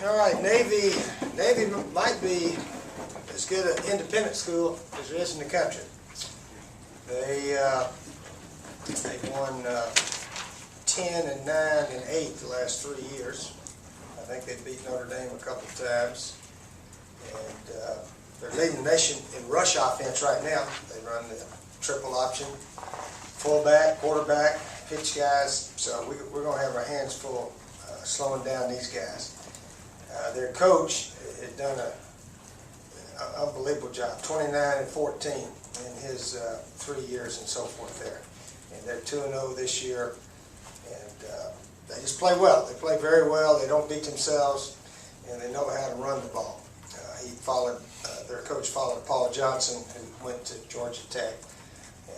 All right, Navy might be as good an independent school as there is in the country. They won 10 and 9 and 8 the last 3 years. I think they beat Notre Dame a couple of times, and they're leading the nation in rush offense right now. They run the triple option, fullback, quarterback, pitch guys. So we're going to have our hands full slowing down these guys. Their coach had done an unbelievable job, 29 and 14 in his 3 years and so forth there. And they're 2-0 this year, and they just play well. They play very well. They don't beat themselves, and they know how to run the ball. Their coach followed Paul Johnson, who went to Georgia Tech,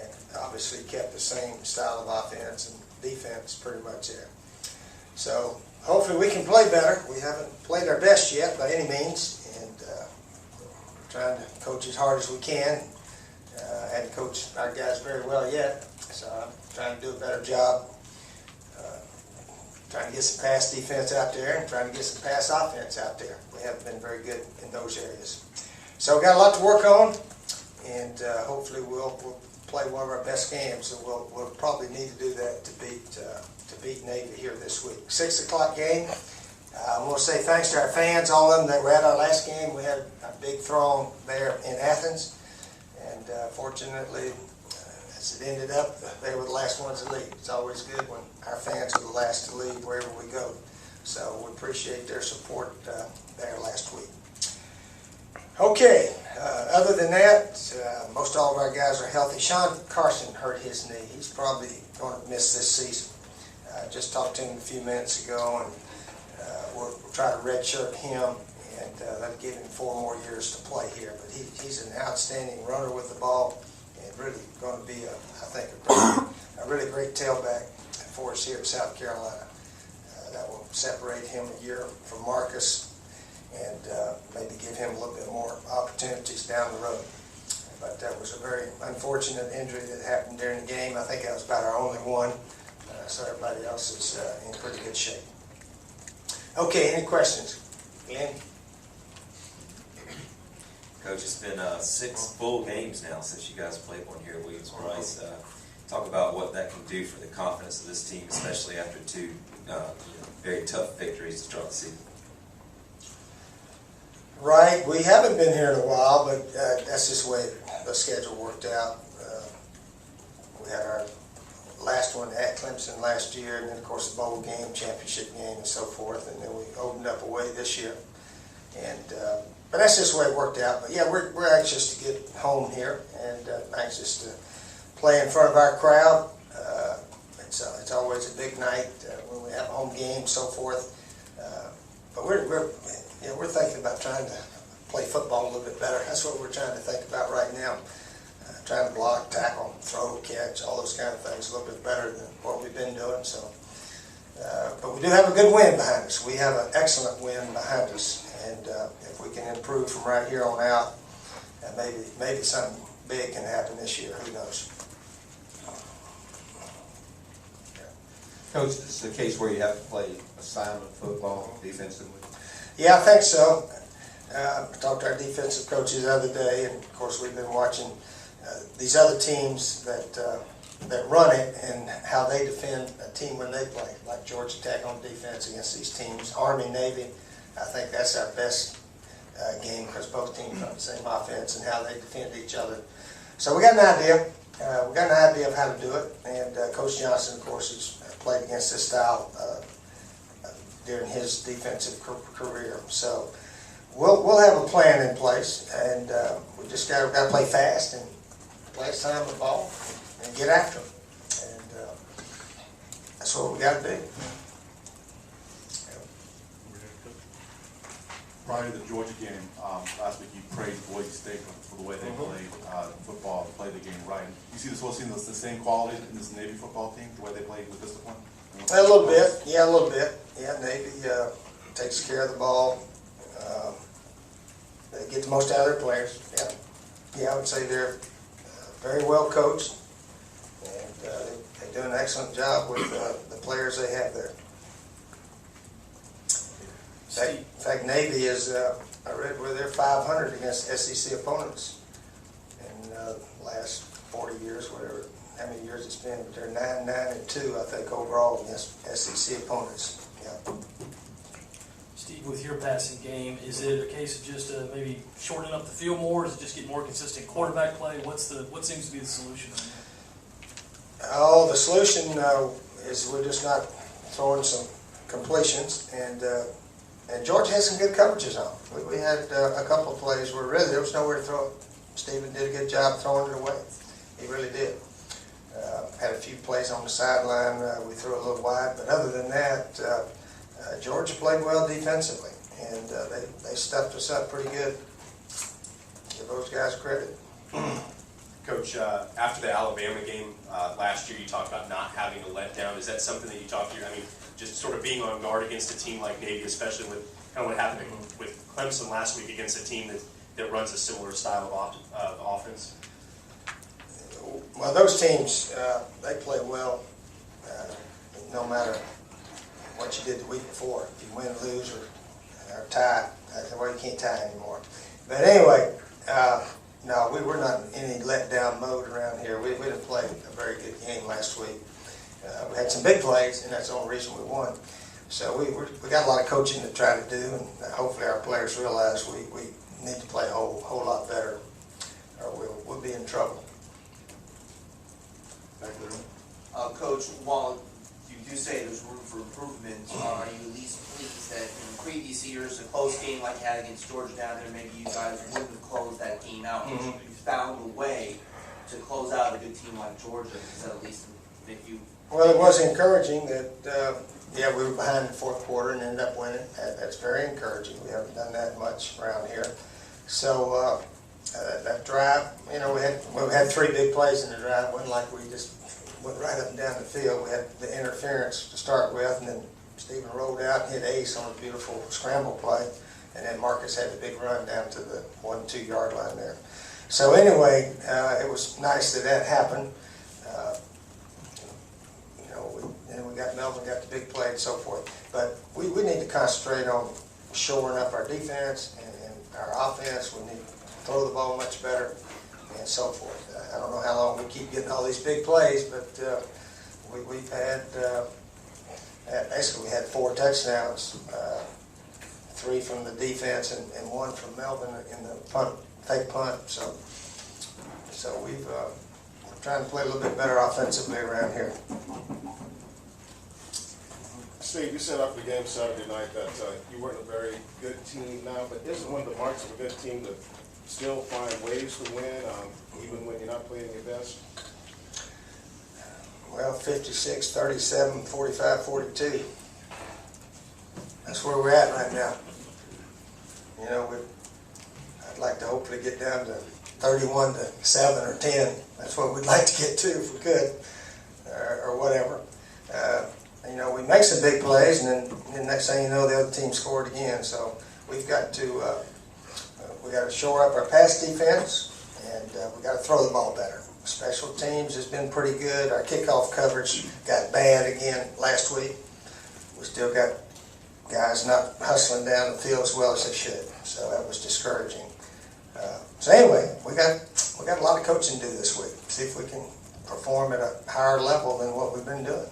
and obviously kept the same style of offense and defense pretty much there. So hopefully we can play better. We haven't played our best yet by any means, and we're trying to coach as hard as we can. I hadn't coached our guys very well yet, so I'm trying to do a better job trying to get some pass defense out there and trying to get some pass offense out there. We haven't been very good in those areas. So we've got a lot to work on, and hopefully we'll play one of our best games, and we'll probably need to do that to beat Navy here this week. 6 o'clock game. I want to say thanks to our fans, all of them that were at our last game. We had a big throng there in Athens, and fortunately, as it ended up, they were the last ones to leave. It's always good when our fans are the last to leave wherever we go. So we appreciate their support there last week. Okay, other than that, most all of our guys are healthy. Sean Carson hurt his knee. He's probably going to miss this season. Just talked to him a few minutes ago, and we'll try to redshirt him, and that'll give him 4 more years to play here. But he's an outstanding runner with the ball, and really going to be, I think, a really great tailback for us here in South Carolina. That will separate him a year from Marcus, and maybe give him a little bit more opportunities down the road. But that was a very unfortunate injury that happened during the game. I think that was about our only one. So everybody else is in pretty good shape. Okay, any questions? Glenn? Coach, it's been 6 full games now since you guys played one here at Williams-Brice. Talk about what that can do for the confidence of this team, especially after 2 very tough victories to start the season. Right, we haven't been here in a while, but that's just the way the schedule worked out. We had our last one at Clemson last year, and then of course the bowl game, championship game, and so forth, and then we opened up away this year. And but that's just the way it worked out. But yeah, we're anxious to get home here, and anxious to play in front of our crowd. It's always a big night when we have a home game, so forth. But we're thinking about trying to play football a little bit better. That's what we're trying to think about right now. Trying to block, tackle, throw, catch, all those kind of things a little bit better than what we've been doing. So, but we do have a good win behind us. We have an excellent win behind us, and if we can improve from right here on out, maybe something big can happen this year. Who knows? Coach, this is a case where you have to play assignment football defensively? Yeah, I think so. I talked to our defensive coaches the other day, and of course we've been watching these other teams that run it and how they defend a team when they play, like Georgia Tech on defense against these teams. Army, Navy, I think that's our best game because both teams run the same offense and how they defend each other. So we got an idea. We got an idea of how to do it, and Coach Johnson, of course, has played against this style during his defensive career. So we'll have a plan in place, and we just got to play fast and play assignment the ball and get after them. And that's what we got to do. Prior to the Georgia game, last week you praised Boise State for the way they played football, play the game right. You see the same qualities in this Navy football team, the way they played with discipline? A little bit, yeah, a little bit. Yeah, Navy takes care of the ball. They get the most out of their players. Yeah, I would say they're very well coached, and they do an excellent job with the players they have there. In fact, Navy is, I read where they're 500 against SEC opponents in the last 40 years, whatever, how many years it's been, but they're 9-2, I think, overall against SEC opponents. Yeah. Steve, with your passing game, is it a case of just maybe shortening up the field more? Is it just get more consistent quarterback play? What seems to be the solution? Oh, the solution is we're just not throwing some completions, and Georgia has some good coverages on. We had a couple of plays where really there was nowhere to throw it. Stephen did a good job throwing it away. He really did. Had a few plays on the sideline. We threw a little wide, but other than that, Georgia played well defensively, and they stuffed us up pretty good. Give those guys credit. Coach, after the Alabama game last year, you talked about not having a letdown. Is that something that you talked to? I mean, just sort of being on guard against a team like Navy, especially with kind of what happened with Clemson last week against a team that runs a similar style of offense. Well, those teams, they play well no matter what you did the week before. If you win, lose, or tie, well, you can't tie anymore. But anyway, no, we were not in any letdown mode around here. We didn't play a very good game last week. We had some big plays, and that's the only reason we won. So we got a lot of coaching to try to do, and hopefully our players realize we need to play a whole lot better, or we'll be in trouble. Coach, while you do say there's room for improvement, are you at least pleased that in previous years, a close game like you had against Georgia down there, maybe you guys wouldn't have closed that game out, but you found a way to close out a good team like Georgia? Does that at least make you... Well, it was encouraging that, yeah, we were behind in the fourth quarter and ended up winning. That's very encouraging. We haven't done that much around here. So that drive, you know, we had three big plays in the drive. It wasn't like we just went right up and down the field. We had the interference to start with, and then Stephen rolled out and hit ace on a beautiful scramble play, and then Marcus had the big run down to the 1-2 yard line there. So anyway, it was nice that happened. And we got Melvin, got the big play and so forth. But we need to concentrate on shoring up our defense and our offense. We need to throw the ball much better and so forth. I don't know how long we keep getting all these big plays, but we've had, basically we had 4 touchdowns, 3 from the defense and 1 from Melvin in the fake punt. So we're trying to play a little bit better offensively around here. Steve, you said after the game Saturday night that you weren't a very good team now, but isn't one of the marks of a good team to still find ways to win, even when you're not playing your best? Well, 56, 37, 45, 42. That's where we're at right now. You know, I'd like to hopefully get down to 31 to 7 or 10. That's what we'd like to get to if we could, or whatever. You know, we make some big plays, and then next thing you know, the other team scored again. So we've got to shore up our pass defense, and we got to throw the ball better. Special teams has been pretty good. Our kickoff coverage got bad again last week. We still got guys not hustling down the field as well as they should. So that was discouraging. So anyway, we got a lot of coaching to do this week. See if we can perform at a higher level than what we've been doing.